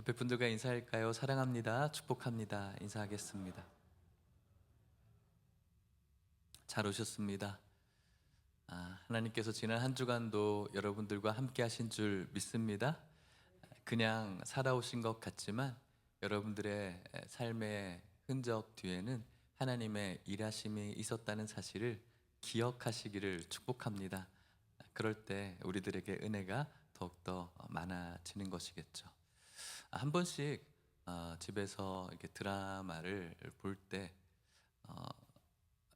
옆에 분들과 인사할까요? 사랑합니다. 축복합니다. 인사하겠습니다. 잘 오셨습니다. 하나님께서 지난 한 주간도 여러분들과 함께 하신 줄 믿습니다. 그냥 살아오신 것 같지만 여러분들의 삶의 흔적 뒤에는 하나님의 일하심이 있었다는 사실을 기억하시기를 축복합니다. 그럴 때 우리들에게 은혜가 더욱더 많아지는 것이겠죠. 한 번씩 집에서 이렇게 드라마를 볼 때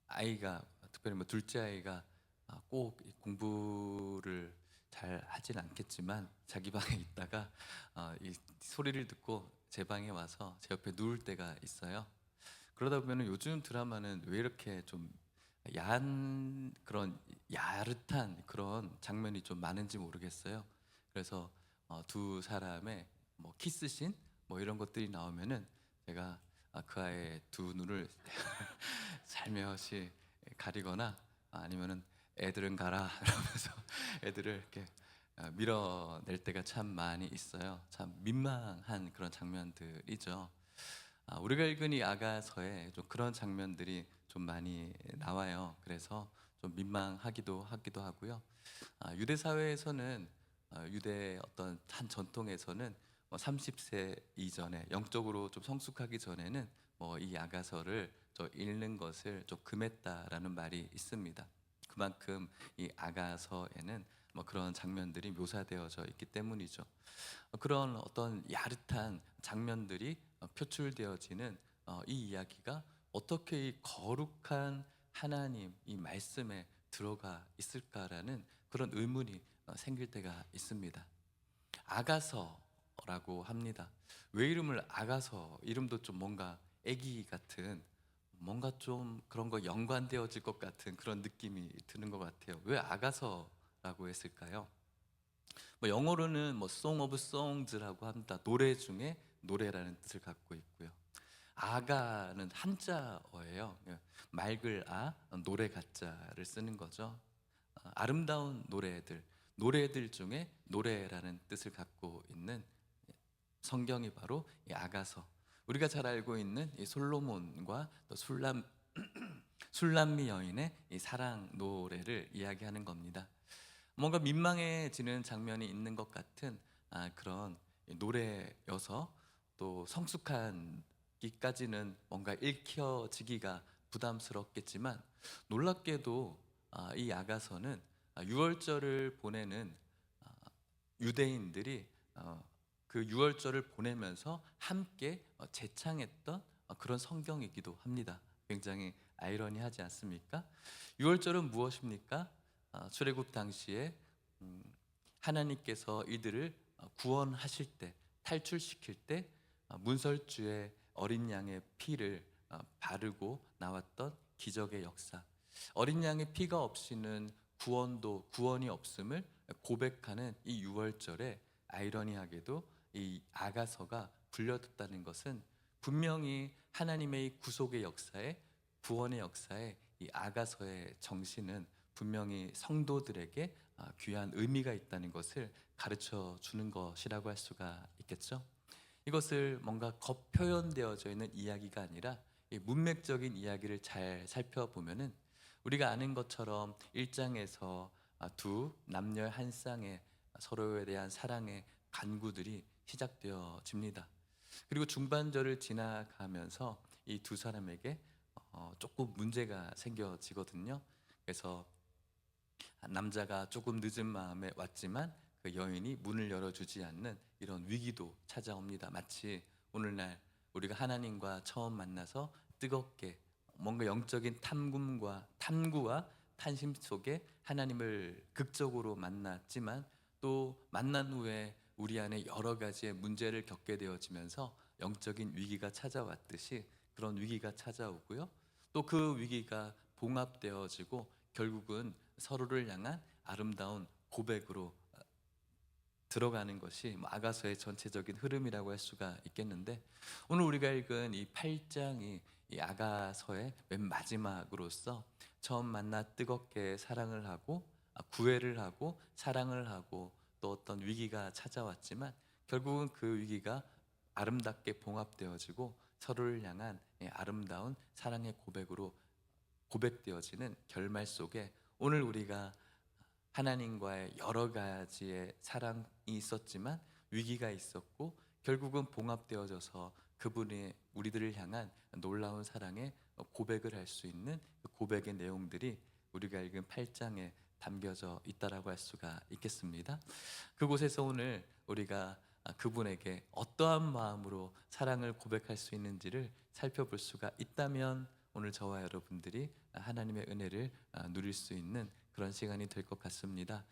아이가, 특별히 뭐 둘째 아이가 꼭 공부를 잘 하진 않겠지만 자기 방에 있다가 이 소리를 듣고 제 방에 와서 제 옆에 누울 때가 있어요. 그러다 보면 요즘 드라마는 왜 이렇게 좀 야한, 그런 야릇한 그런 장면이 좀 많은지 모르겠어요. 그래서 두 사람의 뭐 키스신 뭐 이런 것들이 나오면은 제가 그 아이의 두 눈을 살며시 가리거나 아니면은 애들은 가라 이러면서 애들을 이렇게 밀어낼 때가 참 많이 있어요. 참 민망한 그런 장면들이죠. 우리가 읽은 이 아가서에 좀 그런 장면들이 좀 많이 나와요. 그래서 좀 민망하기도 하고요. 유대 사회에서는 유대 어떤 한 전통에서는 뭐 30세 이전에 영적으로 좀 성숙하기 전에는 뭐 이 아가서를 읽는 것을 좀 금했다라는 말이 있습니다. 그만큼 이 아가서에는 뭐 그런 장면들이 묘사되어져 있기 때문이죠. 그런 어떤 야릇한 장면들이 표출되어지는 이 이야기가 어떻게 이 거룩한 하나님 이 말씀에 들어가 있을까라는 그런 의문이 생길 때가 있습니다. 아가서라고 합니다. 왜 이름을 아가서? 이름도 좀 뭔가 애기 같은, 뭔가 좀 그런 거 연관되어질 것 같은 그런 느낌이 드는 것 같아요. 왜 아가서라고 했을까요? 뭐 영어로는 뭐 Song of Songs라고 합니다. 노래 중에 노래라는 뜻을 갖고 있고요. 아가는 한자어예요. 맑을 노래 가자를 쓰는 거죠. 아름다운 노래들, 노래들 중에 노래라는 뜻을 갖고 있는 성경이 바로 이 아가서. 우리가 잘 알고 있는 이 솔로몬과 또 술람미 여인의 이 사랑 노래를 이야기하는 겁니다. 뭔가 민망해지는 장면이 있는 것 같은 그런 노래여서 또 성숙하기까지는 뭔가 읽혀지기가 부담스럽겠지만 놀랍게도 이 아가서는 6월절을 보내는 유대인들이 그 6월절을 보내면서 함께 재창했던 그런 성경이기도 합니다. 굉장히 아이러니하지 않습니까? 6월절은 무엇입니까? 출애굽 당시에 하나님께서 이들을 구원하실 때, 탈출시킬 때 문설주에 어린 양의 피를 바르고 나왔던 기적의 역사. 어린 양의 피가 없이는 구원이 없음을 고백하는 이 6월절에 아이러니하게도 이 아가서가 불려졌다는 것은 분명히 하나님의 이 구속의 역사에, 구원의 역사에 이 아가서의 정신은 분명히 성도들에게 귀한 의미가 있다는 것을 가르쳐 주는 것이라고 할 수가 있겠죠. 이것을 뭔가 겉표현되어져 있는 이야기가 아니라 이 문맥적인 이야기를 잘 살펴보면은 우리가 아는 것처럼 1장에서 두 남녀 한 쌍의 서로에 대한 사랑의 간구들이 시작되어집니다. 그리고 중반절을 지나가면서 이 두 사람에게 조금 문제가 생겨지거든요. 그래서 남자가 조금 늦은 마음에 왔지만 그 여인이 문을 열어주지 않는 이런 위기도 찾아옵니다. 마치 오늘날 우리가 하나님과 처음 만나서 뜨겁게 뭔가 영적인 탐구와 탄심 속에 하나님을 극적으로 만났지만 또 만난 후에 우리 안에 여러 가지의 문제를 겪게 되어지면서 영적인 위기가 찾아왔듯이 그런 위기가 찾아오고요. 또 그 위기가 봉합되어지고 결국은 서로를 향한 아름다운 고백으로 들어가는 것이 아가서의 전체적인 흐름이라고 할 수가 있겠는데, 오늘 우리가 읽은 이 8장이 이 아가서의 맨 마지막으로서 처음 만나 뜨겁게 사랑을 하고 구애를 하고 사랑을 하고 또 어떤 위기가 찾아왔지만 결국은 그 위기가 아름답게 봉합되어지고 서로를 향한 아름다운 사랑의 고백으로 고백되어지는 결말 속에 오늘 우리가 하나님과의 여러 가지의 사랑이 있었지만 위기가 있었고 결국은 봉합되어져서 그분의 우리들을 향한 놀라운 사랑의 고백을 할 수 있는 그 고백의 내용들이 우리가 읽은 8장에 담겨져 있다라고 할 수가 있겠습니다. 그곳에서 오늘 우리가 그분에게 어떠한 마음으로 사랑을 고백할 수 있는지를 살펴볼 수가 있다면 오늘 저와 여러분들이 하나님의 은혜를 누릴 수 있는 그런 시간이 될 것 같습니다.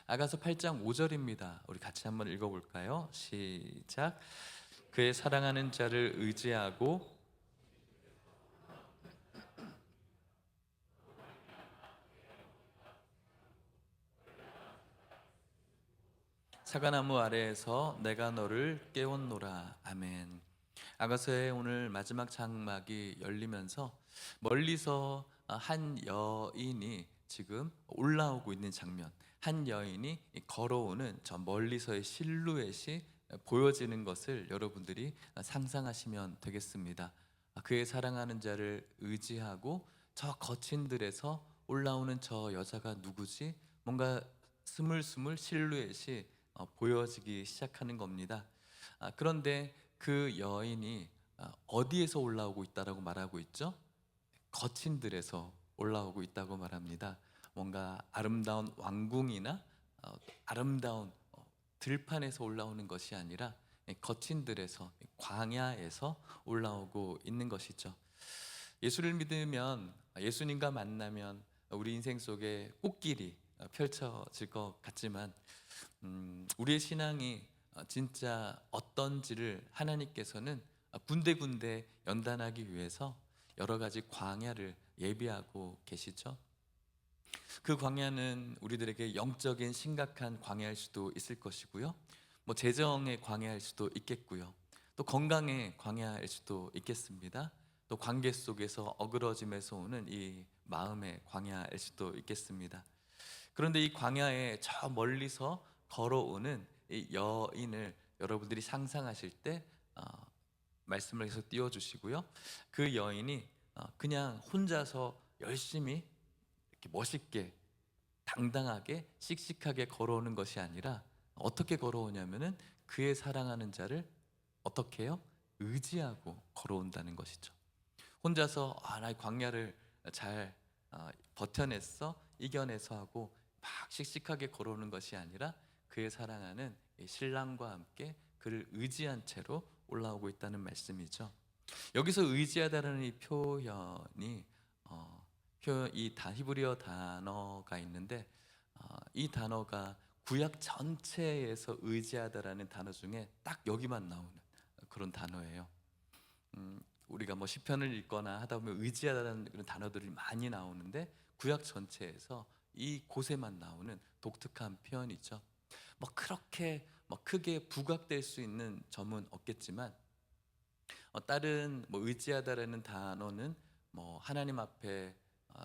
아가서 8장 5절입니다. 우리 같이 한번 읽어볼까요? 시작. 그의 사랑하는 자를 의지하고 사과나무 아래에서 내가 너를 깨웠노라. 아멘. 아가서의 오늘 마지막 장막이 열리면서 멀리서 한 여인이 지금 올라오고 있는 장면, 한 여인이 걸어오는 저 멀리서의 실루엣이 보여지는 것을 여러분들이 상상하시면 되겠습니다. 그의 사랑하는 자를 의지하고 저 거친 들에서 올라오는 저 여자가 누구지? 뭔가 스물스물 실루엣이 보여지기 시작하는 겁니다. 그런데 그 여인이 어디에서 올라오고 있다라고 말하고 있죠? 거친 들에서 올라오고 있다고 말합니다. 뭔가 아름다운 왕궁이나 아름다운 들판에서 올라오는 것이 아니라 거친 들에서 광야에서 올라오고 있는 것이죠. 예수를 믿으면 예수님과 만나면 우리 인생 속에 꽃길이 펼쳐질 것 같지만 우리의 신앙이 진짜 어떤지를 하나님께서는 군데군데 연단하기 위해서 여러 가지 광야를 예비하고 계시죠. 그 광야는 우리들에게 영적인 심각한 광야일 수도 있을 것이고요. 뭐 재정의 광야일 수도 있겠고요. 또 건강의 광야일 수도 있겠습니다. 또 관계 속에서 어그러짐에서 오는 이 마음의 광야일 수도 있겠습니다. 그런데 이 광야에 저 멀리서 걸어오는 이 여인을 여러분들이 상상하실 때 말씀을 계속 띄워주시고요. 그 여인이 그냥 혼자서 열심히 이렇게 멋있게 당당하게 씩씩하게 걸어오는 것이 아니라 어떻게 걸어오냐면은 그의 사랑하는 자를 어떻게 해요? 의지하고 걸어온다는 것이죠. 혼자서 나 광야를 잘 버텨냈어, 이겨내서 하고 막 씩씩하게 걸어오는 것이 아니라 그의 사랑하는 신랑과 함께 그를 의지한 채로 올라오고 있다는 말씀이죠. 여기서 의지하다라는 이 표현이 히브리어 단어가 있는데 이 단어가 구약 전체에서 의지하다라는 단어 중에 딱 여기만 나오는 그런 단어예요. 우리가 뭐 시편을 읽거나 하다 보면 의지하다는 그런 단어들이 많이 나오는데 구약 전체에서 이 곳에만 나오는 독특한 표현이죠. 뭐 그렇게 뭐 크게 부각될 수 있는 점은 없겠지만 다른 뭐 의지하다라는 단어는 뭐 하나님 앞에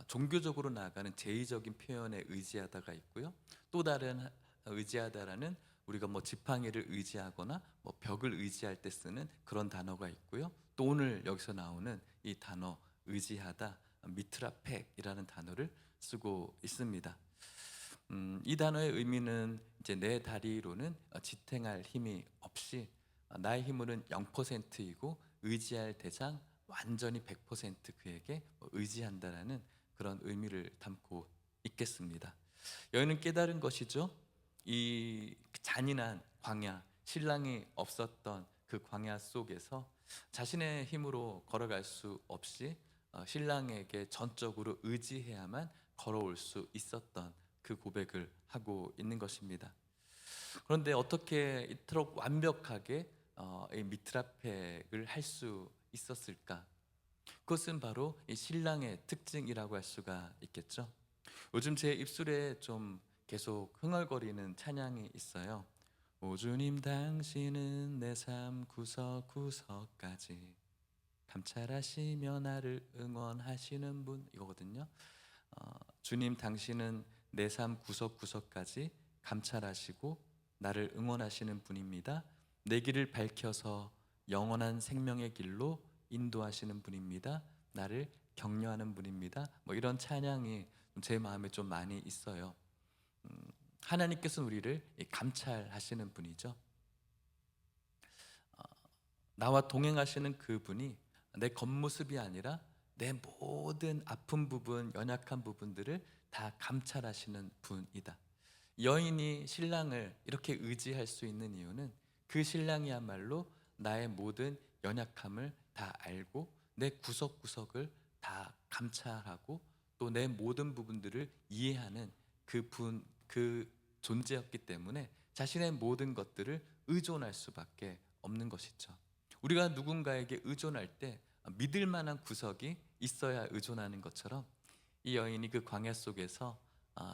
종교적으로 나아가는 제의적인 표현에 의지하다가 있고요. 또 다른 의지하다라는 우리가 뭐 지팡이를 의지하거나 뭐 벽을 의지할 때 쓰는 그런 단어가 있고요. 또 오늘 여기서 나오는 이 단어 의지하다 미트라펙이라는 단어를 쓰고 있습니다. 이 단어의 의미는 이제 내 다리로는 지탱할 힘이 없이 나의 힘으로는 0%이고 의지할 대상 완전히 100% 그에게 의지한다라는 그런 의미를 담고 있겠습니다. 여인은 깨달은 것이죠. 이 잔인한 광야, 신랑이 없었던 그 광야 속에서 자신의 힘으로 걸어갈 수 없이 신랑에게 전적으로 의지해야만 걸어올 수 있었던 그 고백을 하고 있는 것입니다. 그런데 어떻게 이토록 완벽하게 이 미트라펙을 할 수 있었을까? 그것은 바로 이 신랑의 특징이라고 할 수가 있겠죠. 요즘 제 입술에 좀 계속 흥얼거리는 찬양이 있어요. 오 주님 당신은 내 삶 구석구석까지 감찰하시며 나를 응원하시는 분, 이거거든요. 주님 당신은 내 삶 구석구석까지 감찰하시고 나를 응원하시는 분입니다. 내 길을 밝혀서 영원한 생명의 길로 인도하시는 분입니다. 나를 격려하는 분입니다. 뭐 이런 찬양이 제 마음에 좀 많이 있어요. 하나님께서는 우리를 감찰하시는 분이죠. 나와 동행하시는 그분이 내 겉모습이 아니라 내 모든 아픈 부분, 연약한 부분들을 다 감찰하시는 분이다. 여인이 신랑을 이렇게 의지할 수 있는 이유는 그 신랑이야말로 나의 모든 연약함을 다 알고 내 구석구석을 다 감찰하고 또 내 모든 부분들을 이해하는 그 존재였기 때문에 자신의 모든 것들을 의존할 수밖에 없는 것이죠. 우리가 누군가에게 의존할 때 믿을 만한 구석이 있어야 의존하는 것처럼 이 여인이 그 광야 속에서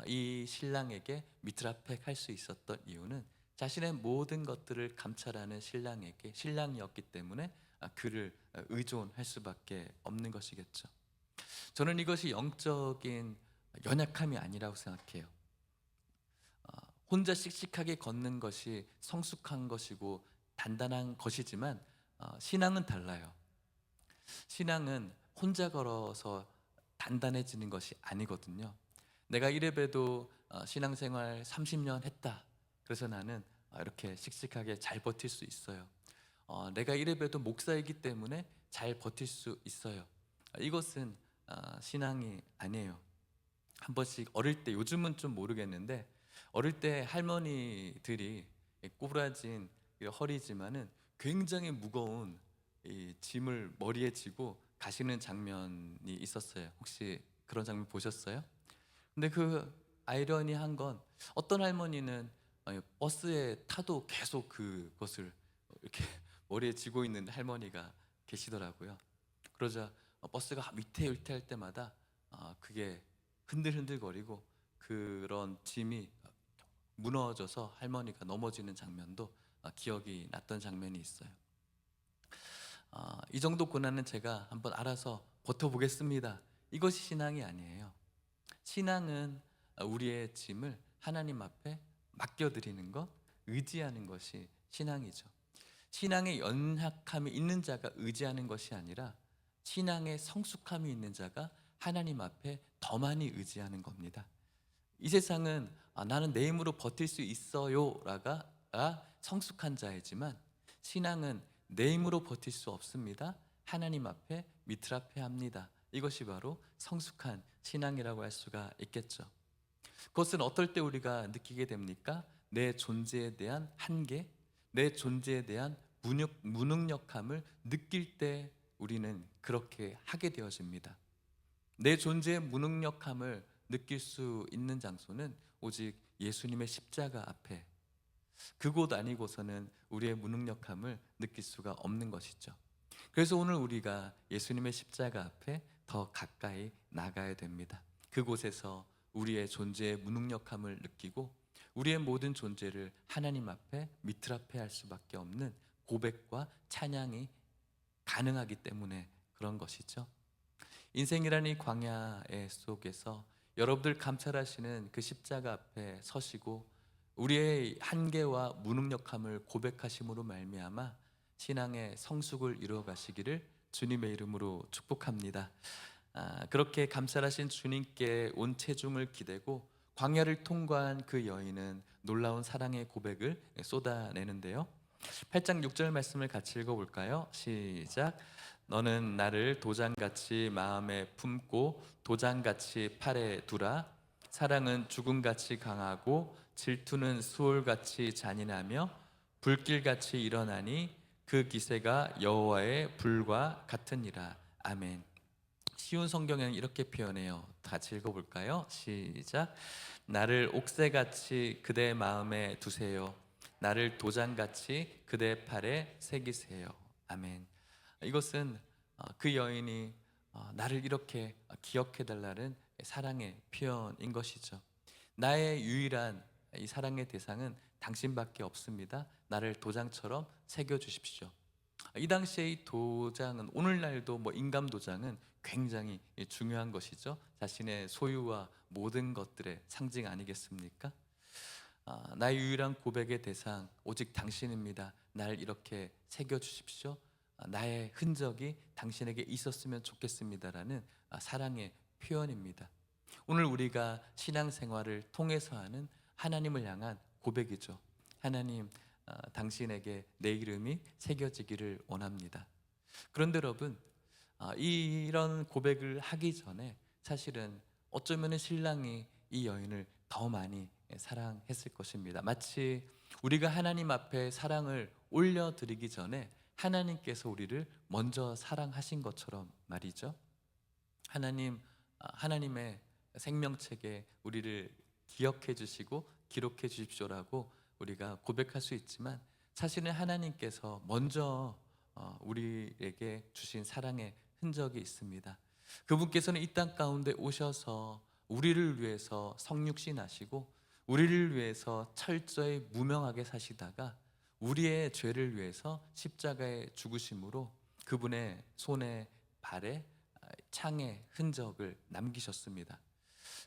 이 신랑에게 미트라펙 할 수 있었던 이유는 자신의 모든 것들을 감찰하는 신랑이었기 때문에 그를 의존할 수밖에 없는 것이겠죠. 저는 이것이 영적인 연약함이 아니라고 생각해요. 혼자 씩씩하게 걷는 것이 성숙한 것이고 단단한 것이지만 신앙은 달라요. 신앙은 혼자 걸어서 단단해지는 것이 아니거든요. 내가 이래봬도 신앙생활 30년 했다. 그래서 나는 이렇게 씩씩하게 잘 버틸 수 있어요. 내가 이래봬도 목사이기 때문에 잘 버틸 수 있어요. 이것은 신앙이 아니에요. 한 번씩 어릴 때, 요즘은 좀 모르겠는데 어릴 때 할머니들이 꼬부라진 허리지만은 굉장히 무거운 이 짐을 머리에 지고 가시는 장면이 있었어요. 혹시 그런 장면 보셨어요? 근데 그 아이러니한 건 어떤 할머니는 버스에 타도 계속 그것을 이렇게 머리에 지고 있는 할머니가 계시더라고요. 그러자 버스가 위태위태할 때마다 그게 흔들흔들거리고 그런 짐이 무너져서 할머니가 넘어지는 장면도 기억이 났던 장면이 있어요. 이 정도 고난은 제가 한번 알아서 버텨보겠습니다. 이것이 신앙이 아니에요. 신앙은 우리의 짐을 하나님 앞에 맡겨드리는 것, 의지하는 것이 신앙이죠. 신앙의 연약함이 있는 자가 의지하는 것이 아니라 신앙의 성숙함이 있는 자가 하나님 앞에 더 많이 의지하는 겁니다. 이 세상은 나는 내 힘으로 버틸 수 있어요 라가 성숙한 자이지만 신앙은 내 힘으로 버틸 수 없습니다. 하나님 앞에 미트라페합니다. 이것이 바로 성숙한 신앙이라고 할 수가 있겠죠. 그것은 어떨 때 우리가 느끼게 됩니까? 내 존재에 대한 한계, 내 존재에 대한 무능력함을 느낄 때 우리는 그렇게 하게 되어집니다. 내 존재의 무능력함을 느낄 수 있는 장소는 오직 예수님의 십자가 앞에, 그곳 아니고서는 우리의 무능력함을 느낄 수가 없는 것이죠. 그래서 오늘 우리가 예수님의 십자가 앞에 더 가까이 나가야 됩니다. 그곳에서 우리의 존재의 무능력함을 느끼고 우리의 모든 존재를 하나님 앞에 미트라페할 수밖에 없는 고백과 찬양이 가능하기 때문에 그런 것이죠. 인생이라는 이 광야의 속에서 여러분들 감찰하시는 그 십자가 앞에 서시고 우리의 한계와 무능력함을 고백하심으로 말미암아 신앙의 성숙을 이루어 가시기를 주님의 이름으로 축복합니다. 그렇게 감찰하신 주님께 온 체중을 기대고 광야를 통과한 그 여인은 놀라운 사랑의 고백을 쏟아내는데요. 8장 6절 말씀을 같이 읽어볼까요? 시작. 너는 나를 도장같이 마음에 품고 도장같이 팔에 두라. 사랑은 죽음같이 강하고 질투는 수월같이 잔인하며 불길같이 일어나니 그 기세가 여호와의 불과 같으니라. 아멘. 쉬운 성경에는 이렇게 표현해요. 같이 읽어볼까요? 시작. 나를 옥새같이 그대 마음에 두세요. 나를 도장같이 그대 팔에 새기세요. 아멘. 이것은 그 여인이 나를 이렇게 기억해달라는 사랑의 표현인 것이죠. 나의 유일한 이 사랑의 대상은 당신밖에 없습니다. 나를 도장처럼 새겨주십시오. 이 당시에 이 도장은 오늘날도 인감 도장은 굉장히 중요한 것이죠. 자신의 소유와 모든 것들의 상징 아니겠습니까? 나의 유일한 고백의 대상 오직 당신입니다. 날 이렇게 새겨주십시오. 나의 흔적이 당신에게 있었으면 좋겠습니다라는 사랑의 표현입니다. 오늘 우리가 신앙생활을 통해서 하는 하나님을 향한 고백이죠. 하나님, 당신에게 내 이름이 새겨지기를 원합니다. 그런데 여러분, 이런 고백을 하기 전에 사실은 어쩌면 신랑이 이 여인을 더 많이 사랑했을 것입니다. 마치 우리가 하나님 앞에 사랑을 올려드리기 전에 하나님께서 우리를 먼저 사랑하신 것처럼 말이죠. 하나님의 생명책에 우리를 기억해 주시고 기록해 주십시오라고 우리가 고백할 수 있지만, 사실은 하나님께서 먼저 우리에게 주신 사랑의 흔적이 있습니다. 그분께서는 이 땅 가운데 오셔서 우리를 위해서 성육신하시고 우리를 위해서 철저히 무명하게 사시다가 우리의 죄를 위해서 십자가에 죽으심으로 그분의 손에 발에 창의 흔적을 남기셨습니다.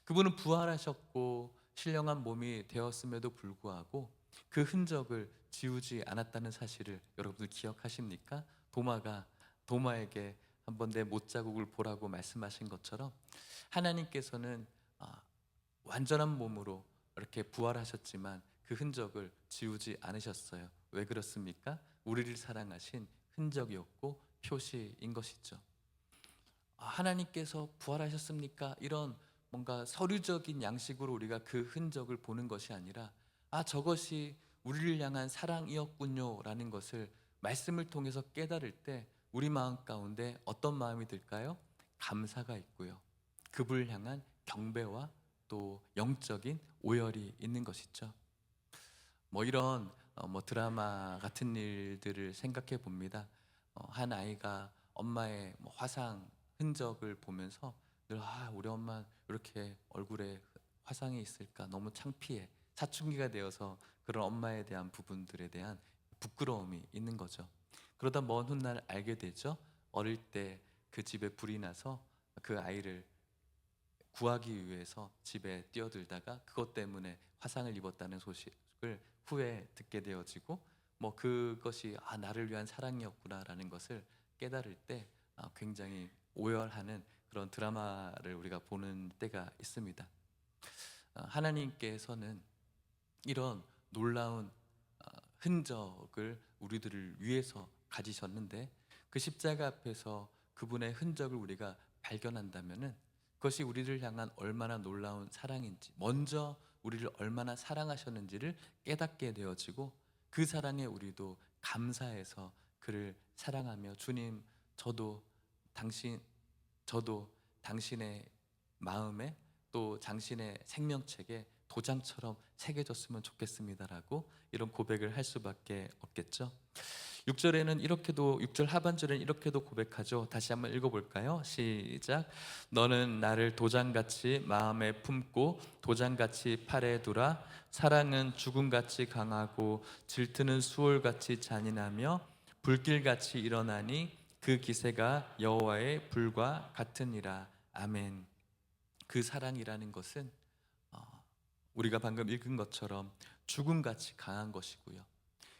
그분은 부활하셨고 신령한 몸이 되었음에도 불구하고 그 흔적을 지우지 않았다는 사실을 여러분들 기억하십니까? 도마에게 한번 내 못자국을 보라고 말씀하신 것처럼 하나님께서는 완전한 몸으로 이렇게 부활하셨지만 그 흔적을 지우지 않으셨어요. 왜 그렇습니까? 우리를 사랑하신 흔적이었고 표시인 것이죠. 하나님께서 부활하셨습니까? 이런 뭔가 서류적인 양식으로 우리가 그 흔적을 보는 것이 아니라 저것이 우리를 향한 사랑이었군요 라는 것을 말씀을 통해서 깨달을 때 우리 마음 가운데 어떤 마음이 들까요? 감사가 있고요, 그분을 향한 경배와 또 영적인 오열이 있는 것이죠. 이런 드라마 같은 일들을 생각해 봅니다. 한 아이가 엄마의 화상 흔적을 보면서 늘 우리 엄마 이렇게 얼굴에 화상이 있을까 너무 창피해, 사춘기가 되어서 그런 엄마에 대한 부분들에 대한 부끄러움이 있는 거죠. 그러다 먼 훗날 알게 되죠. 어릴 때 그 집에 불이 나서 그 아이를 구하기 위해서 집에 뛰어들다가 그것 때문에 화상을 입었다는 소식을 후에 듣게 되어지고 그것이 나를 위한 사랑이었구나라는 것을 깨달을 때 굉장히 오열하는 그런 드라마를 우리가 보는 때가 있습니다. 하나님께서는 이런 놀라운 흔적을 우리들을 위해서 가지셨는데 그 십자가 앞에서 그분의 흔적을 우리가 발견한다면은 그것이 우리를 향한 얼마나 놀라운 사랑인지, 먼저 우리를 얼마나 사랑하셨는지를 깨닫게 되어지고 그 사랑에 우리도 감사해서 그를 사랑하며 주님, 저도 당신의 마음에 또 당신의 생명책에 도장처럼 새겨졌으면 좋겠습니다라고 이런 고백을 할 수밖에 없겠죠. 6절 하반절에는 이렇게도 고백하죠. 다시 한번 읽어볼까요? 시작. 너는 나를 도장같이 마음에 품고 도장같이 팔에 두라. 사랑은 죽음같이 강하고 질투는 수월같이 잔인하며 불길같이 일어나니 그 기세가 여호와의 불과 같으니라. 아멘. 그 사랑이라는 것은 우리가 방금 읽은 것처럼 죽음같이 강한 것이고요,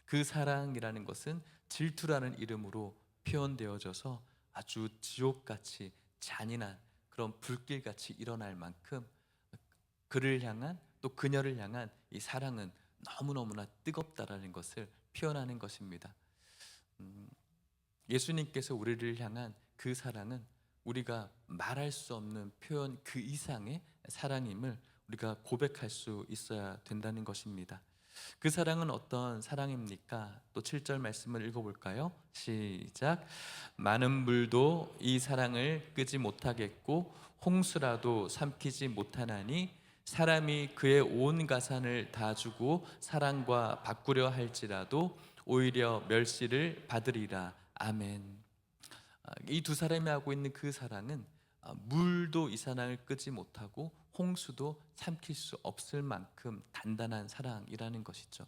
그 사랑이라는 것은 질투라는 이름으로 표현되어져서 아주 지옥같이 잔인한 그런 불길같이 일어날 만큼 그를 향한 또 그녀를 향한 이 사랑은 너무너무나 뜨겁다라는 것을 표현하는 것입니다. 예수님께서 우리를 향한 그 사랑은 우리가 말할 수 없는 표현 그 이상의 사랑임을 우리가 고백할 수 있어야 된다는 것입니다. 그 사랑은 어떤 사랑입니까? 또 7절 말씀을 읽어볼까요? 시작. 많은 물도 이 사랑을 끄지 못하겠고 홍수라도 삼키지 못하나니 사람이 그의 온 가산을 다 주고 사랑과 바꾸려 할지라도 오히려 멸시를 받으리라. 아멘. 이 두 사람이 하고 있는 그 사랑은 물도 이 사랑을 끄지 못하고 홍수도 삼킬 수 없을 만큼 단단한 사랑이라는 것이죠.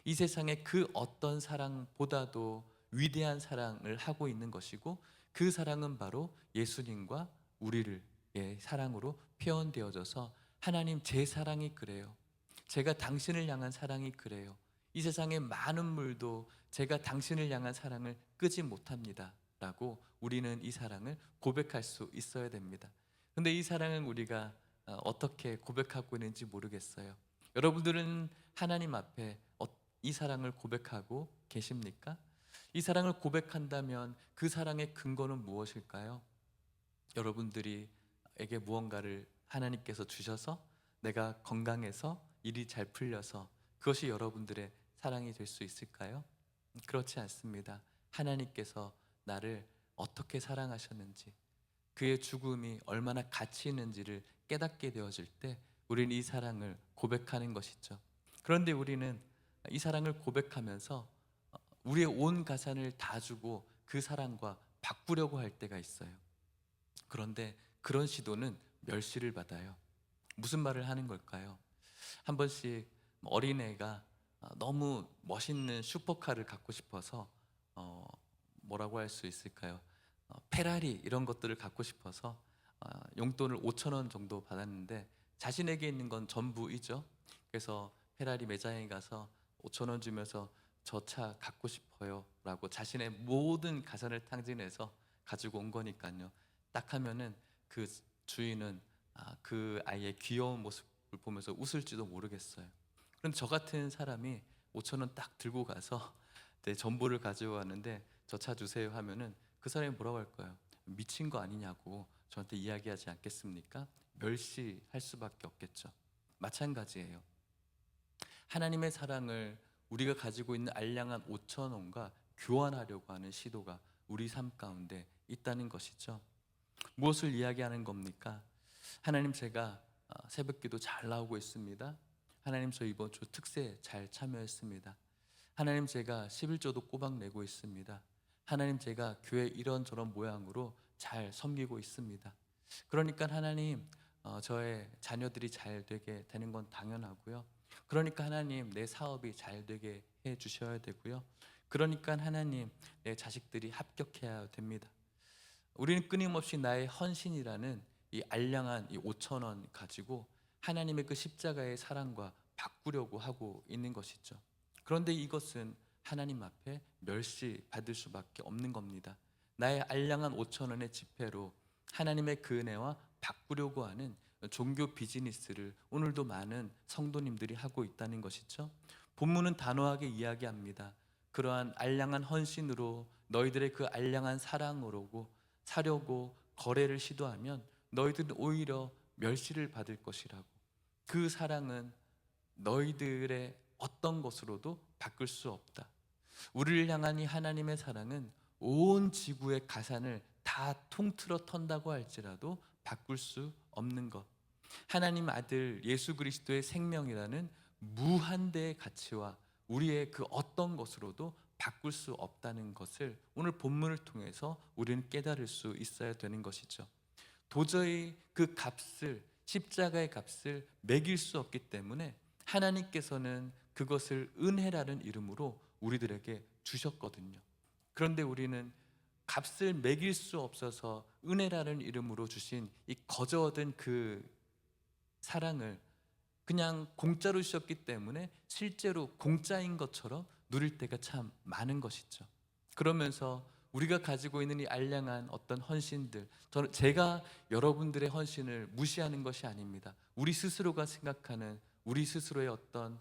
이 세상의 그 어떤 사랑보다도 위대한 사랑을 하고 있는 것이고 그 사랑은 바로 예수님과 우리를 사랑으로 표현되어져서 하나님 제 사랑이 그래요. 제가 당신을 향한 사랑이 그래요. 이 세상의 많은 물도 제가 당신을 향한 사랑을 끄지 못합니다 라고 우리는 이 사랑을 고백할 수 있어야 됩니다. 근데 이 사랑은 우리가 어떻게 고백하고 있는지 모르겠어요. 여러분들은 하나님 앞에 이 사랑을 고백하고 계십니까? 이 사랑을 고백한다면 그 사랑의 근거는 무엇일까요? 여러분들에게 무언가를 하나님께서 주셔서 내가 건강해서 일이 잘 풀려서 그것이 여러분들의 사랑이 될 수 있을까요? 그렇지 않습니다. 하나님께서 나를 어떻게 사랑하셨는지, 그의 죽음이 얼마나 가치 있는지를 깨닫게 되어질 때 우리는 이 사랑을 고백하는 것이죠. 그런데 우리는 이 사랑을 고백하면서 우리의 온 가산을 다 주고 그 사랑과 바꾸려고 할 때가 있어요. 그런데 그런 시도는 멸시를 받아요. 무슨 말을 하는 걸까요? 한 번씩 어린애가 너무 멋있는 슈퍼카를 갖고 싶어서 뭐라고 할 수 있을까요? 페라리 이런 것들을 갖고 싶어서 용돈을 5천 원 정도 받았는데 자신에게 있는 건 전부이죠. 그래서 페라리 매장에 가서 5천 원 주면서 저 차 갖고 싶어요 라고 자신의 모든 가산을 탕진해서 가지고 온 거니까요. 딱 하면은 그 주인은 그 아이의 귀여운 모습을 보면서 웃을지도 모르겠어요. 그런데 저 같은 사람이 5천 원 딱 들고 가서 내 전부를 가지고 왔는데 저 차 주세요 하면은 그 사람이 뭐라고 할까요? 미친 거 아니냐고 저한테 이야기하지 않겠습니까? 멸시할 수밖에 없겠죠. 마찬가지예요. 하나님의 사랑을 우리가 가지고 있는 알량한 5천 원과 교환하려고 하는 시도가 우리 삶 가운데 있다는 것이죠. 무엇을 이야기하는 겁니까? 하나님, 제가 새벽기도 잘 나오고 있습니다. 하나님, 저 이번 주 특세 잘 참여했습니다. 하나님, 제가 11조도 꼬박 내고 있습니다. 하나님, 제가 교회 이런저런 모양으로 잘 섬기고 있습니다. 그러니까 하나님, 저의 자녀들이 잘 되게 되는 건 당연하고요. 그러니까 하나님, 내 사업이 잘 되게 해 주셔야 되고요. 그러니까 하나님, 내 자식들이 합격해야 됩니다. 우리는 끊임없이 나의 헌신이라는 이 알량한 이 5천 원 가지고 하나님의 그 십자가의 사랑과 바꾸려고 하고 있는 것이죠. 그런데 이것은 하나님 앞에 멸시받을 수밖에 없는 겁니다. 나의 알량한 5천 원의 지폐로 하나님의 그 은혜와 바꾸려고 하는 종교 비즈니스를 오늘도 많은 성도님들이 하고 있다는 것이죠. 본문은 단호하게 이야기합니다. 그러한 알량한 헌신으로 너희들의 그 알량한 사랑으로 사려고 거래를 시도하면 너희들은 오히려 멸시를 받을 것이라고. 그 사랑은 너희들의 어떤 것으로도 바꿀 수 없다. 우리를 향한 이 하나님의 사랑은 온 지구의 가산을 다 통틀어 턴다고 할지라도 바꿀 수 없는 것. 하나님 아들 예수 그리스도의 생명이라는 무한대의 가치와 우리의 그 어떤 것으로도 바꿀 수 없다는 것을 오늘 본문을 통해서 우리는 깨달을 수 있어야 되는 것이죠. 도저히 그 값을, 십자가의 값을 매길 수 없기 때문에 하나님께서는 그것을 은혜라는 이름으로 우리들에게 주셨거든요. 그런데 우리는 값을 매길 수 없어서 은혜라는 이름으로 주신 이 거저 얻은 그 사랑을 그냥 공짜로 주셨기 때문에 실제로 공짜인 것처럼 누릴 때가 참 많은 것이죠. 그러면서 우리가 가지고 있는 이 알량한 어떤 헌신들, 제가 여러분들의 헌신을 무시하는 것이 아닙니다. 우리 스스로가 생각하는 우리 스스로의 어떤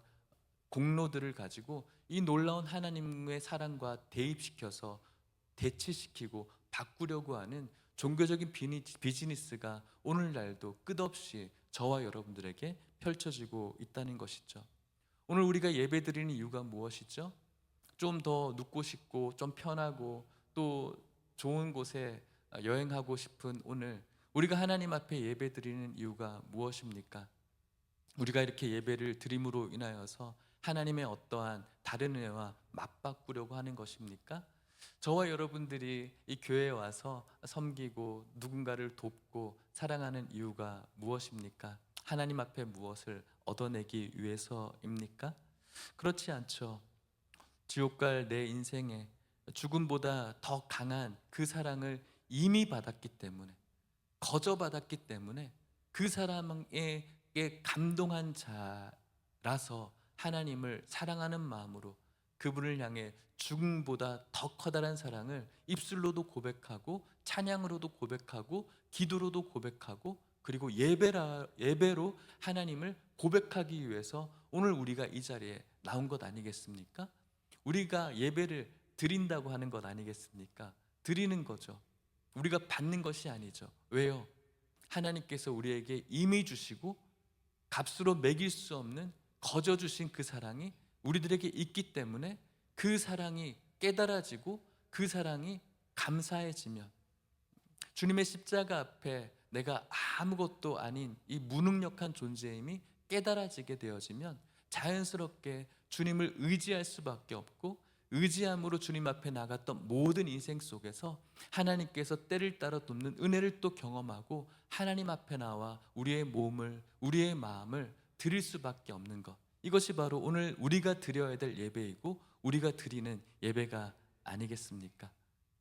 공로들을 가지고 이 놀라운 하나님의 사랑과 대입시켜서 대치시키고 바꾸려고 하는 종교적인 비즈니스가 오늘날도 끝없이 저와 여러분들에게 펼쳐지고 있다는 것이죠. 오늘 우리가 예배드리는 이유가 무엇이죠? 좀 더 눕고 싶고 좀 편하고 또 좋은 곳에 여행하고 싶은 오늘 우리가 하나님 앞에 예배드리는 이유가 무엇입니까? 우리가 이렇게 예배를 드림으로 인하여서 하나님의 어떠한 다른 은혜와 맞바꾸려고 하는 것입니까? 저와 여러분들이 이 교회에 와서 섬기고 누군가를 돕고 사랑하는 이유가 무엇입니까? 하나님 앞에 무엇을 얻어내기 위해서입니까? 그렇지 않죠. 지옥 갈 내 인생에 죽음보다 더 강한 그 사랑을 이미 받았기 때문에, 거저 받았기 때문에 그 사람에게 감동한 자 라서 하나님을 사랑하는 마음으로 그분을 향해 죽음보다 더 커다란 사랑을 입술로도 고백하고 찬양으로도 고백하고 기도로도 고백하고 그리고 예배로 하나님을 고백하기 위해서 오늘 우리가 이 자리에 나온 것 아니겠습니까? 우리가 예배를 드린다고 하는 것 아니겠습니까? 드리는 거죠. 우리가 받는 것이 아니죠. 왜요? 하나님께서 우리에게 이미 주시고 값으로 매길 수 없는 거저 주신 그 사랑이 우리들에게 있기 때문에 그 사랑이 깨달아지고 그 사랑이 감사해지면 주님의 십자가 앞에 내가 아무것도 아닌 이 무능력한 존재임이 깨달아지게 되어지면 자연스럽게 주님을 의지할 수밖에 없고 의지함으로 주님 앞에 나갔던 모든 인생 속에서 하나님께서 때를 따라 돕는 은혜를 또 경험하고 하나님 앞에 나와 우리의 몸을 우리의 마음을 드릴 수밖에 없는 것, 이것이 바로 오늘 우리가 드려야 될 예배이고 우리가 드리는 예배가 아니겠습니까?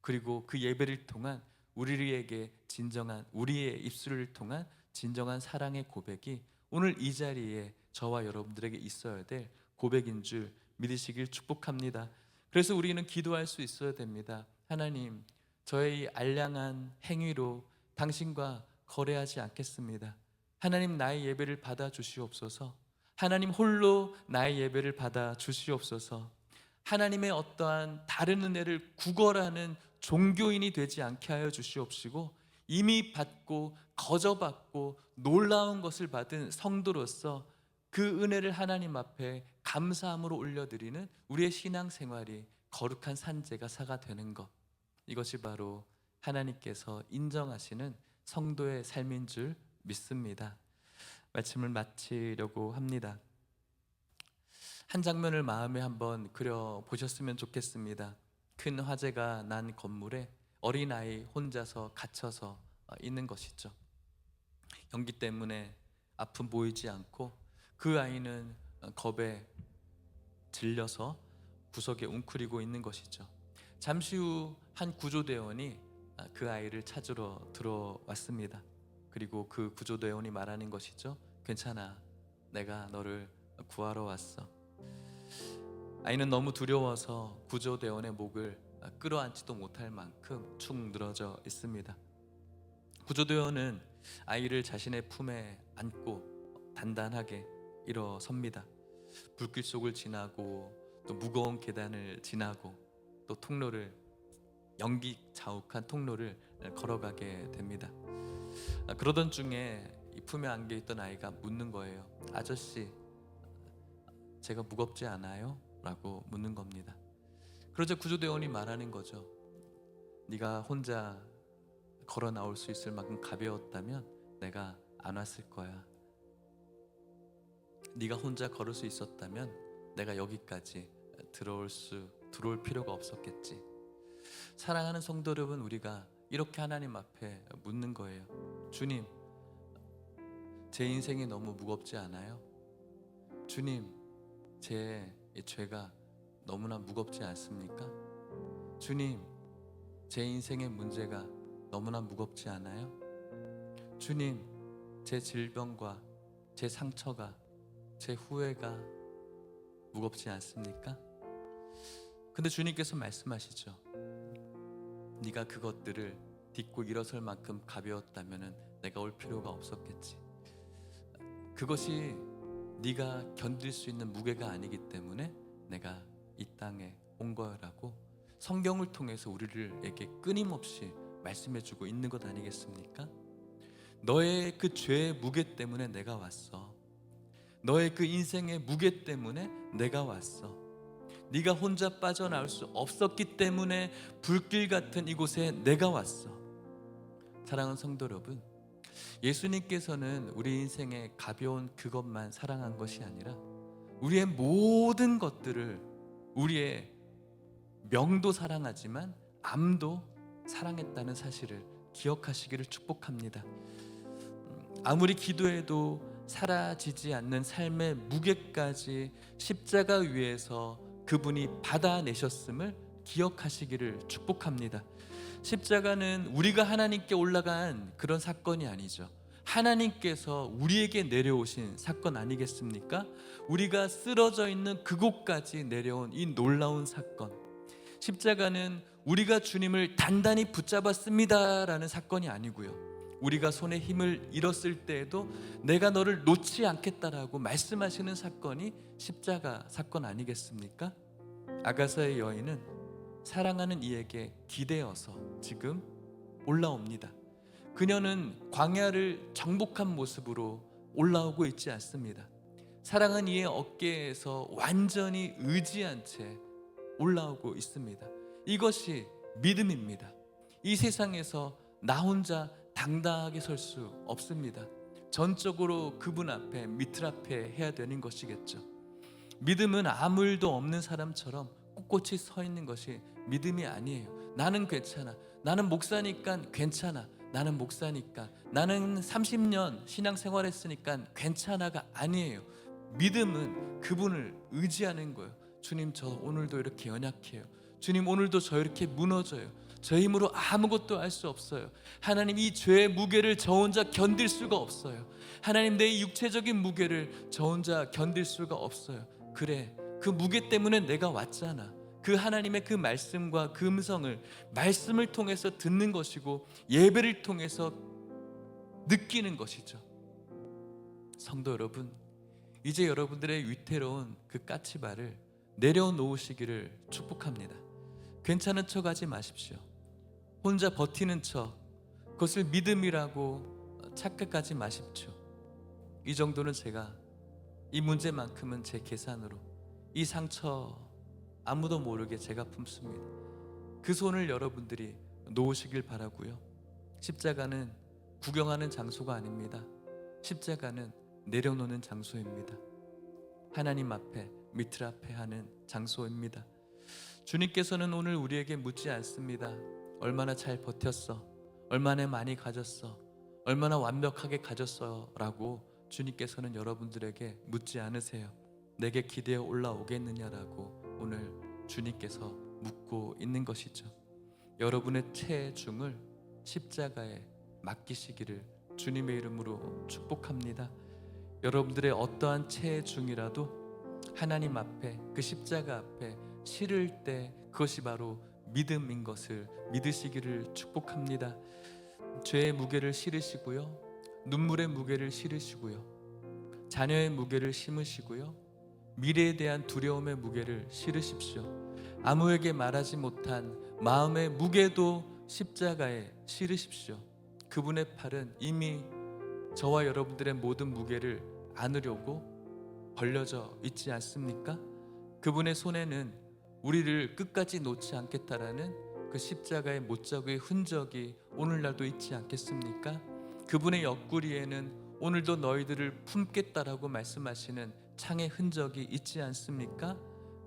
그리고 그 예배를 통한 우리에게 진정한 우리의 입술을 통한 진정한 사랑의 고백이 오늘 이 자리에 저와 여러분들에게 있어야 될 고백인 줄 믿으시길 축복합니다. 그래서 우리는 기도할 수 있어야 됩니다. 하나님, 저의 알량한 행위로 당신과 거래하지 않겠습니다. 하나님, 나의 예배를 받아 주시옵소서. 하나님 홀로 나의 예배를 받아 주시옵소서. 하나님의 어떠한 다른 은혜를 구걸하는 종교인이 되지 않게 하여 주시옵시고 이미 받고 거저 받고 놀라운 것을 받은 성도로서 그 은혜를 하나님 앞에 감사함으로 올려드리는 우리의 신앙생활이 거룩한 산제가사가 되는 것, 이것이 바로 하나님께서 인정하시는 성도의 삶인 줄 믿습니다. 말씀을 마치려고 합니다. 한 장면을 마음에 한번 그려보셨으면 좋겠습니다. 큰 화재가 난 건물에 어린아이 혼자서 갇혀서 있는 것이죠. 연기 때문에 아픔 보이지 않고 그 아이는 겁에 질려서 구석에 웅크리고 있는 것이죠. 잠시 후 한 구조대원이 그 아이를 찾으러 들어왔습니다. 그리고 그 구조대원이 말하는 것이죠. 괜찮아, 내가 너를 구하러 왔어. 아이는 너무 두려워서 구조대원의 목을 끌어안지도 못할 만큼 축 늘어져 있습니다. 구조대원은 아이를 자신의 품에 안고 단단하게 일어섭니다. 불길 속을 지나고 또 무거운 계단을 지나고 또 통로를 연기 자욱한 통로를 걸어가게 됩니다. 그러던 중에 이 품에 안겨 있던 아이가 묻는 거예요. 아저씨, 제가 무겁지 않아요? 라고 묻는 겁니다. 그러자 구조대원이 말하는 거죠. 네가 혼자 걸어 나올 수 있을 만큼 가벼웠다면 내가 안 왔을 거야. 네가 혼자 걸을 수 있었다면 내가 여기까지 들어올 필요가 없었겠지. 사랑하는 성도 여러분, 우리가 이렇게 하나님 앞에 묻는 거예요. 주님, 제 인생이 너무 무겁지 않아요? 주님, 제 죄가 너무나 무겁지 않습니까? 주님, 제 인생의 문제가 너무나 무겁지 않아요? 주님, 제 질병과 제 상처가, 제 후회가 무겁지 않습니까? 근데 주님께서 말씀하시죠. 네가 그것들을 딛고 일어설 만큼 가벼웠다면 내가 올 필요가 없었겠지. 그것이 네가 견딜 수 있는 무게가 아니기 때문에 내가 이 땅에 온 거라고 성경을 통해서 우리에게 끊임없이 말씀해주고 있는 것 아니겠습니까? 너의 그 죄의 무게 때문에 내가 왔어. 너의 그 인생의 무게 때문에 내가 왔어. 네가 혼자 빠져나올 수 없었기 때문에 불길 같은 이곳에 내가 왔어. 사랑하는 성도 여러분, 예수님께서는 우리 인생의 가벼운 그것만 사랑한 것이 아니라 우리의 모든 것들을, 우리의 명도 사랑하지만 암도 사랑했다는 사실을 기억하시기를 축복합니다. 아무리 기도해도 사라지지 않는 삶의 무게까지 십자가 위에서 그분이 받아내셨음을 기억하시기를 축복합니다. 십자가는 우리가 하나님께 올라간 그런 사건이 아니죠. 하나님께서 우리에게 내려오신 사건 아니겠습니까? 우리가 쓰러져 있는 그곳까지 내려온 이 놀라운 사건. 십자가는 우리가 주님을 단단히 붙잡았습니다라는 사건이 아니고요, 우리가 손에 힘을 잃었을 때에도 내가 너를 놓지 않겠다라고 말씀하시는 사건이 십자가 사건 아니겠습니까? 아가사의 여인은 사랑하는 이에게 기대어서 지금 올라옵니다. 그녀는 광야를 정복한 모습으로 올라오고 있지 않습니다. 사랑하는 이의 어깨에서 완전히 의지한 채 올라오고 있습니다. 이것이 믿음입니다. 이 세상에서 나 혼자 당당하게 설 수 없습니다. 전적으로 그분 앞에, 미틀 앞에 해야 되는 것이겠죠. 믿음은 아무 일도 없는 사람처럼 꿋꿋이 서 있는 것이 믿음이 아니에요. 나는 괜찮아, 나는 목사니까 괜찮아, 나는 목사니까, 나는 30년 신앙생활 했으니까 괜찮아가 아니에요. 믿음은 그분을 의지하는 거예요. 주님, 저 오늘도 이렇게 연약해요. 주님, 오늘도 저 이렇게 무너져요. 저 힘으로 아무것도 할 수 없어요. 하나님, 이 죄의 무게를 저 혼자 견딜 수가 없어요. 하나님, 내 육체적인 무게를 저 혼자 견딜 수가 없어요. 그래, 그 무게 때문에 내가 왔잖아. 그 하나님의 그 말씀과 그 음성을, 말씀을 통해서 듣는 것이고 예배를 통해서 느끼는 것이죠. 성도 여러분, 이제 여러분들의 위태로운 그 까치발을 내려놓으시기를 축복합니다. 괜찮은 척 하지 마십시오. 혼자 버티는 척, 그것을 믿음이라고 착각하지 마십시오. 이 정도는 제가, 이 문제만큼은 제 계산으로, 이 상처 아무도 모르게 제가 품습니다. 그 손을 여러분들이 놓으시길 바라고요. 십자가는 구경하는 장소가 아닙니다. 십자가는 내려놓는 장소입니다. 하나님 앞에, 미틀 앞에 하는 장소입니다. 주님께서는 오늘 우리에게 묻지 않습니다. 얼마나 잘 버텼어? 얼마나 많이 가졌어? 얼마나 완벽하게 가졌어? 라고 주님께서는 여러분들에게 묻지 않으세요. 내게 기대어 올라오겠느냐라고 오늘 주님께서 묻고 있는 것이죠. 여러분의 체중을 십자가에 맡기시기를 주님의 이름으로 축복합니다. 여러분들의 어떠한 체중이라도 하나님 앞에, 그 십자가 앞에 실을 때 그것이 바로 믿음인 것을 믿으시기를 축복합니다. 죄의 무게를 실으시고요, 눈물의 무게를 실으시고요, 자녀의 무게를 심으시고요, 미래에 대한 두려움의 무게를 실으십시오. 아무에게 말하지 못한 마음의 무게도 십자가에 실으십시오. 그분의 팔은 이미 저와 여러분들의 모든 무게를 안으려고 벌려져 있지 않습니까? 그분의 손에는 우리를 끝까지 놓지 않겠다라는 그 십자가의 못자국의 흔적이 오늘날도 있지 않겠습니까? 그분의 옆구리에는 오늘도 너희들을 품겠다라고 말씀하시는 창의 흔적이 있지 않습니까?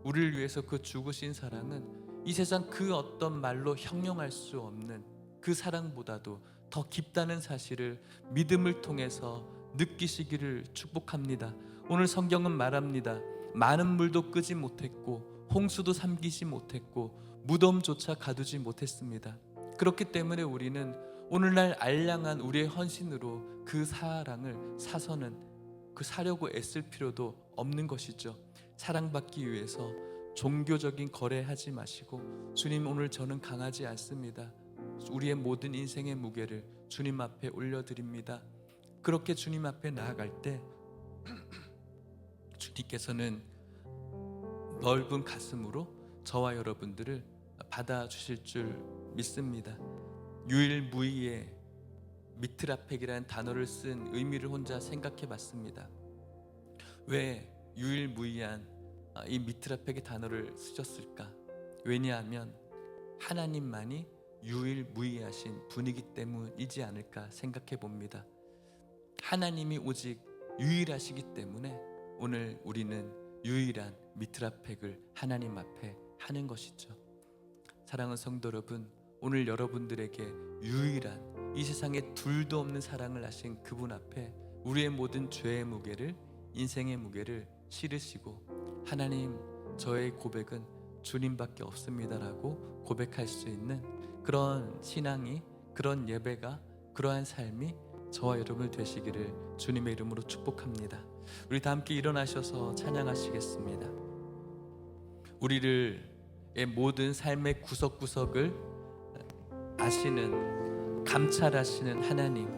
우리를 위해서 그 죽으신 사랑은 이 세상 그 어떤 말로 형용할 수 없는 그 사랑보다도 더 깊다는 사실을 믿음을 통해서 느끼시기를 축복합니다. 오늘 성경은 말합니다. 많은 물도 끄지 못했고 홍수도 삼키지 못했고 무덤조차 가두지 못했습니다. 그렇기 때문에 우리는 오늘날 알량한 우리의 헌신으로 그 사랑을 사서는 그 사려고 애쓸 필요도 없는 것이죠. 사랑받기 위해서 종교적인 거래하지 마시고, 주님, 오늘 저는 강하지 않습니다. 우리의 모든 인생의 무게를 주님 앞에 올려드립니다. 그렇게 주님 앞에 나아갈 때 주님께서는 넓은 가슴으로 저와 여러분들을 받아주실 줄 믿습니다. 유일무이의 미트라펙이라는 단어를 쓴 의미를 혼자 생각해 봤습니다. 왜 유일무이한 이 미트라펙의 단어를 쓰셨을까? 왜냐하면 하나님만이 유일무이하신 분이기 때문이지 않을까 생각해 봅니다. 하나님이 오직 유일하시기 때문에 오늘 우리는 유일한 미트라펙을 하나님 앞에 하는 것이죠. 사랑하는 성도 여러분, 오늘 여러분들에게 유일한, 이 세상에 둘도 없는 사랑을 하신 그분 앞에 우리의 모든 죄의 무게를, 인생의 무게를 실으시고, 하나님, 저의 고백은 주님밖에 없습니다라고 고백할 수 있는 그런 신앙이, 그런 예배가, 그러한 삶이 저와 여러분을 되시기를 주님의 이름으로 축복합니다. 우리 다 함께 일어나셔서 찬양하시겠습니다. 우리의 모든 삶의 구석구석을 아시는, 감찰하시는 하나님,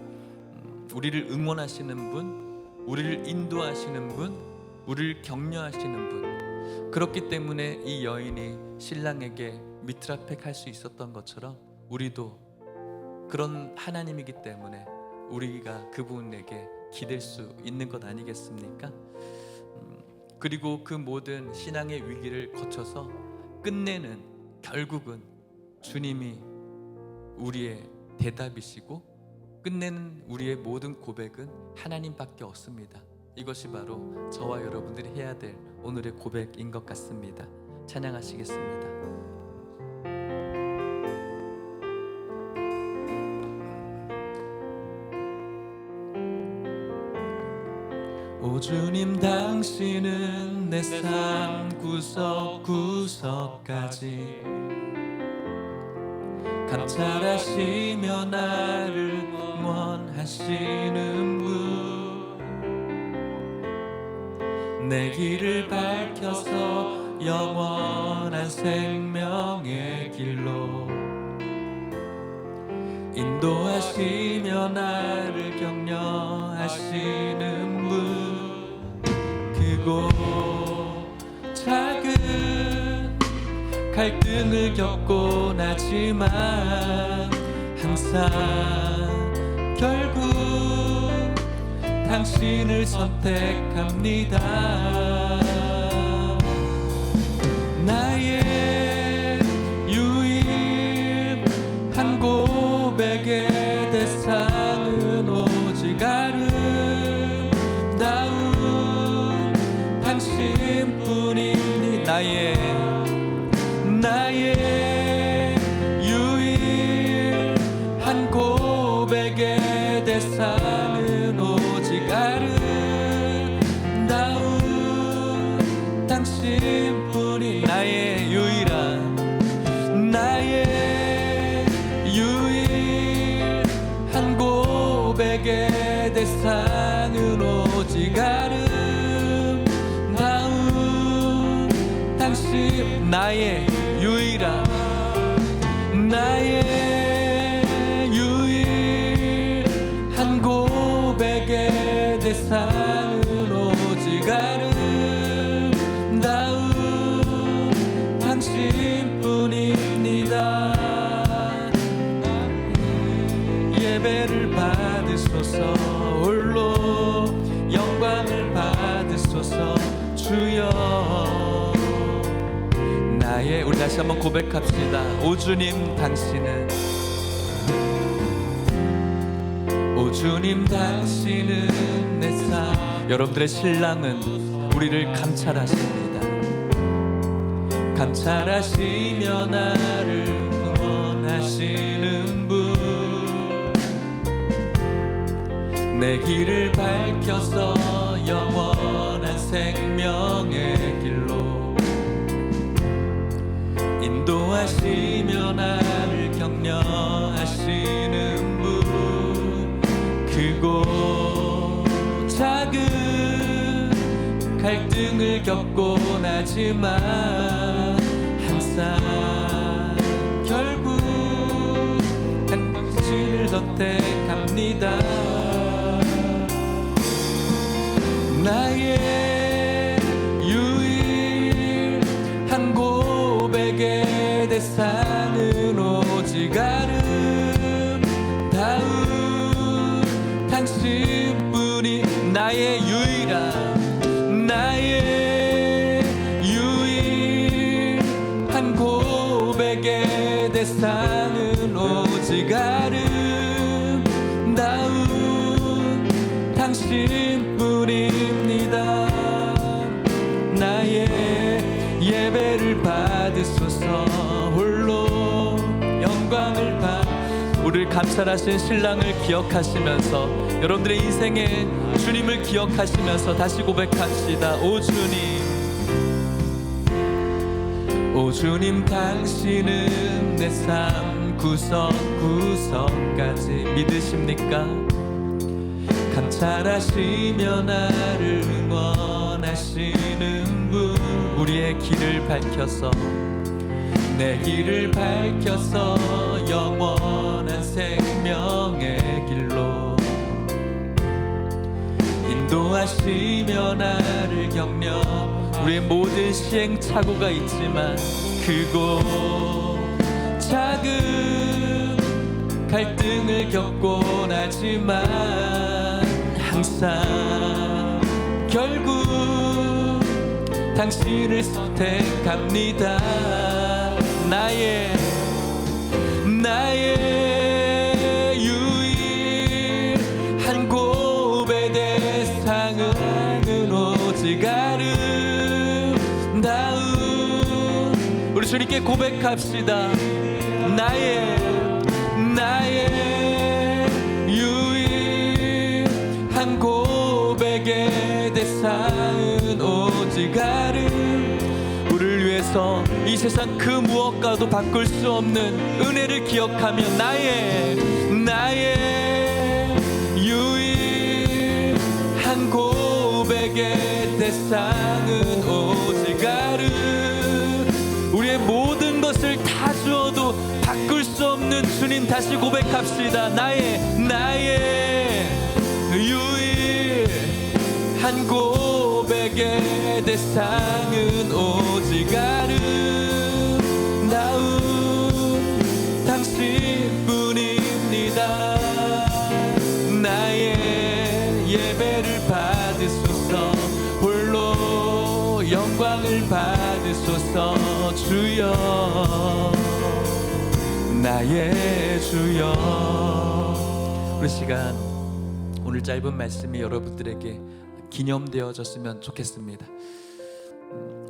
우리를 응원하시는 분, 우리를 인도하시는 분, 우리를 격려하시는 분. 그렇기 때문에 이 여인이 신랑에게 미트라펙할 수 있었던 것처럼 우리도 그런 하나님이기 때문에 우리가 그분에게 기댈 수 있는 것 아니겠습니까? 그리고 그 모든 신앙의 위기를 거쳐서 끝내는, 결국은 주님이 우리의 대답이시고 끝내는 우리의 모든 고백은 하나님밖에 없습니다. 이것이 바로 저와 여러분들이 해야 될 오늘의 고백인 것 같습니다. 찬양하시겠습니다. 오 주님, 당신은 내 삶 구석구석까지 감찰하시며 나를 원하시는 분, 내 길을 밝혀서 영원한 생명의 길로 인도하시며 나를 격려하시는 분, 크고 작은 갈등을 겪곤 하지만 항상 결국 당신을 선택합니다. 나의 유일한 고백의 대상은 오직 아름다운 당신뿐이니, 나의 유일한 고백의 대상은 오직 아름다운 당신뿐이, 나의 유일한 고백의 대상은 오직 아름다운 당신, 나의 유일한 고백의 대상은 오직 아름다운 당신뿐입니다. 예배를 받으소서, 홀로 영광을 받으소서 주여. 우리 다시 한번 고백합시다. 오 주님, 당신은, 오 주님, 당신은 내 삶. 여러분들의 신랑은 우리를 감찰하십니다. 감찰하시며 나를 응원하시는 분, 내 길을 밝혀서 영원한 생명의 길로 인도하시며 나를 격려하시는 분, 크고 작은 갈등을 겪곤 하지만 항상 결국 당신을 선택합니다. 나의 유일한 고백의 대상은 오직 아름다운 당신뿐이, 나의 유일한 고백의 대상은 오직 아름다운 당신뿐입니다. 나의 예배를 받으소서, 홀로 영광을 우리를 감찰하신 신랑을 기억하시면서, 여러분들의 인생에 주님을 기억하시면서 다시 고백합시다. 오 주님, 당신은 내 삶 구석구석까지. 믿으십니까? 감찰하시며 나를 응원하시는 분, 우리의 길을 밝혀서 내 길을 밝혀서 영원한 생명의 길로 인도하시며 나를 격려. 우리의 모든 시행착오가 있지만 크고 작은 갈등을 겪곤 하지만 항상 결국 당신을 선택합니다. 나의 유일한 고백 대상은 오직 아름다운, 우리 주님께 고백합시다. 나의 유일한 고백의 대상은 오직 우리를 위해서 이 세상 그 무엇과도 바꿀 수 없는 은혜를 기억하며 나의 유일한 고백의 대상은 오직 우리의 모든 것을 다 주어도 바꿀 수 없는 주님, 다시 고백합시다. 나의 유일한 고백의 대상은 오직 아름다운 당신뿐입니다. 나의 예배를 받으소서, 홀로 영광을 받으소서. 주여, 나의 주여. 우리 시간, 오늘 짧은 말씀이 여러분들에게 기념되어졌으면 좋겠습니다.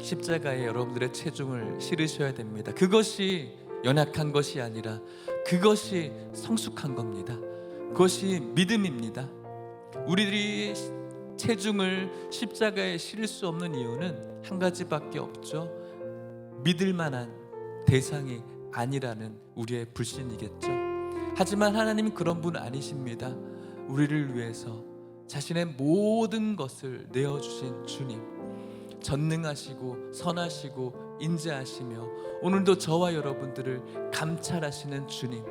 십자가에 여러분들의 체중을 실으셔야 됩니다. 그것이 연약한 것이 아니라 그것이 성숙한 겁니다. 그것이 믿음입니다. 우리들이 체중을 십자가에 실을 수 없는 이유는 한 가지밖에 없죠. 믿을 만한 대상이 아니라는 우리의 불신이겠죠. 하지만 하나님은 그런 분 아니십니다. 우리를 위해서 자신의 모든 것을 내어주신 주님, 전능하시고 선하시고 인자하시며 오늘도 저와 여러분들을 감찰하시는 주님,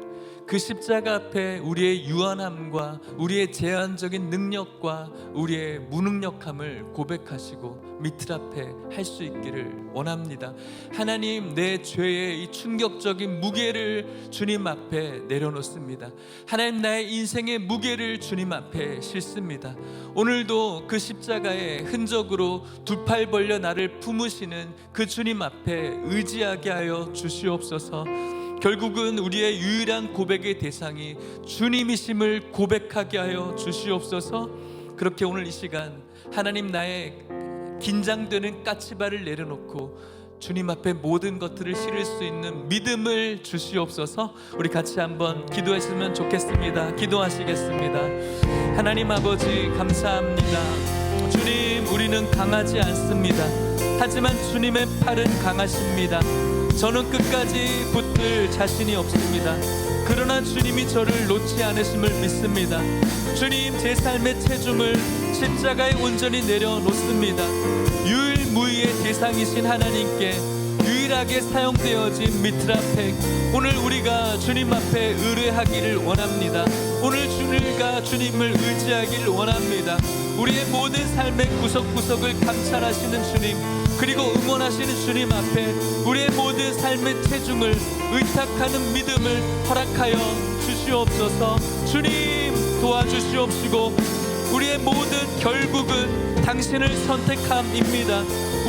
그 십자가 앞에 우리의 유한함과 우리의 제한적인 능력과 우리의 무능력함을 고백하시고 밑을 앞에 할 수 있기를 원합니다. 하나님, 내 죄의 이 충격적인 무게를 주님 앞에 내려놓습니다. 하나님, 나의 인생의 무게를 주님 앞에 싣습니다. 오늘도 그 십자가의 흔적으로 두 팔 벌려 나를 품으시는 그 주님 앞에 의지하게 하여 주시옵소서. 결국은 우리의 유일한 고백의 대상이 주님이심을 고백하게 하여 주시옵소서. 그렇게 오늘 이 시간 하나님, 나의 긴장되는 까치발을 내려놓고 주님 앞에 모든 것들을 실을 수 있는 믿음을 주시옵소서. 우리 같이 한번 기도했으면 좋겠습니다. 기도하시겠습니다. 하나님 아버지, 감사합니다. 주님, 우리는 강하지 않습니다. 하지만 주님의 팔은 강하십니다. 저는 끝까지 붙들 자신이 없습니다. 그러나 주님이 저를 놓지 않으심을 믿습니다. 주님, 제 삶의 체중을 십자가에 온전히 내려놓습니다. 유일무이의 대상이신 하나님께 유일하게 사용되어진 미트라 팩, 오늘 우리가 주님 앞에 의뢰하기를 원합니다. 오늘 우리가 주님을 의지하기를 원합니다. 우리의 모든 삶의 구석구석을 감찰하시는 주님, 그리고 응원하시는 주님 앞에 우리의 모든 삶의 체중을 의탁하는 믿음을 허락하여 주시옵소서. 주님, 도와주시옵시고 우리의 모든 결국은 당신을 선택함입니다.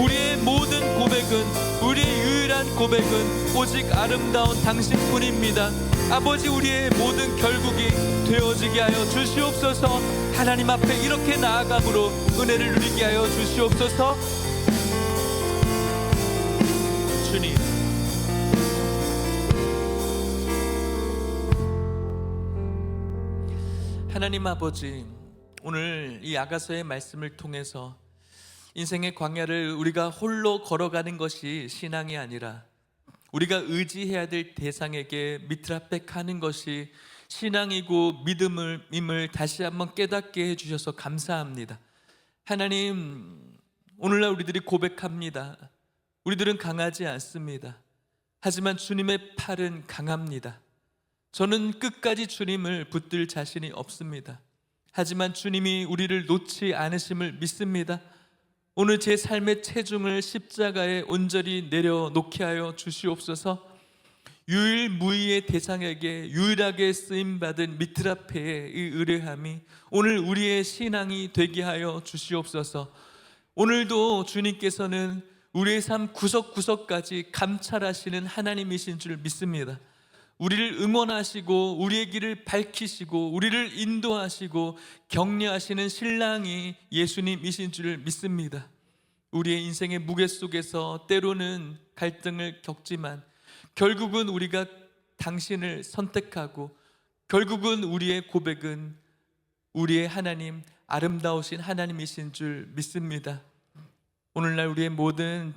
우리의 모든 고백은, 우리의 유일한 고백은 오직 아름다운 당신뿐입니다. 아버지, 우리의 모든 결국이 되어지게 하여 주시옵소서. 하나님 앞에 이렇게 나아감으로 은혜를 누리게 하여 주시옵소서. 주님, 하나님 아버지, 오늘 이 아가서의 말씀을 통해서 인생의 광야를 우리가 홀로 걸어가는 것이 신앙이 아니라 우리가 의지해야 될 대상에게 미트라백하는 것이 신앙이고 믿음임을 다시 한번 깨닫게 해주셔서 감사합니다. 하나님, 오늘날 우리들이 고백합니다. 우리들은 강하지 않습니다. 하지만 주님의 팔은 강합니다. 저는 끝까지 주님을 붙들 자신이 없습니다. 하지만 주님이 우리를 놓지 않으심을 믿습니다. 오늘 제 삶의 체중을 십자가에 온전히 내려놓게 하여 주시옵소서. 유일무이의 대상에게 유일하게 쓰임받은 미트라페의 이 의뢰함이 오늘 우리의 신앙이 되게 하여 주시옵소서. 오늘도 주님께서는 우리의 삶 구석구석까지 감찰하시는 하나님이신 줄 믿습니다. 우리를 응원하시고 우리의 길을 밝히시고 우리를 인도하시고 격려하시는 신랑이 예수님이신 줄 믿습니다. 우리의 인생의 무게 속에서 때로는 갈등을 겪지만 결국은 우리가 당신을 선택하고 결국은 우리의 고백은 우리의 하나님, 아름다우신 하나님이신 줄 믿습니다. 오늘날 우리의 모든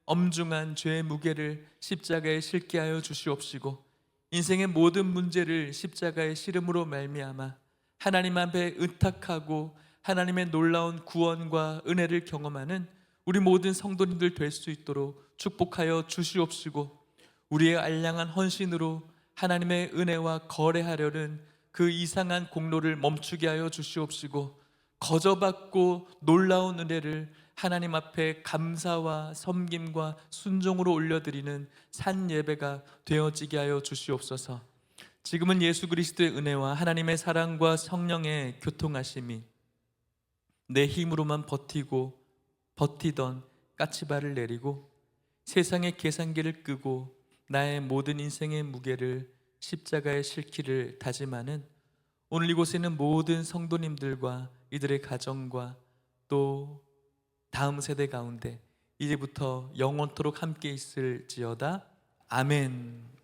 엄중한 죄의 무게를 십자가에 실게 하여 주시옵시고 인생의 모든 문제를 십자가의 시름으로 말미암아 하나님 앞에 의탁하고 하나님의 놀라운 구원과 은혜를 경험하는 우리 모든 성도님들 될 수 있도록 축복하여 주시옵시고 우리의 알량한 헌신으로 하나님의 은혜와 거래하려는 그 이상한 공로를 멈추게 하여 주시옵시고 거저받고 놀라운 은혜를 하나님 앞에 감사와 섬김과 순종으로 올려드리는 산 예배가 되어지게 하여 주시옵소서. 지금은 예수 그리스도의 은혜와 하나님의 사랑과 성령의 교통하심이 내 힘으로만 버티던 까치발을 내리고 세상의 계산기를 끄고 나의 모든 인생의 무게를 십자가에 실기를 다짐하는 오늘 이곳에 있는 모든 성도님들과 이들의 가정과 또 다음 세대 가운데 이제부터 영원토록 함께 있을지어다. 아멘.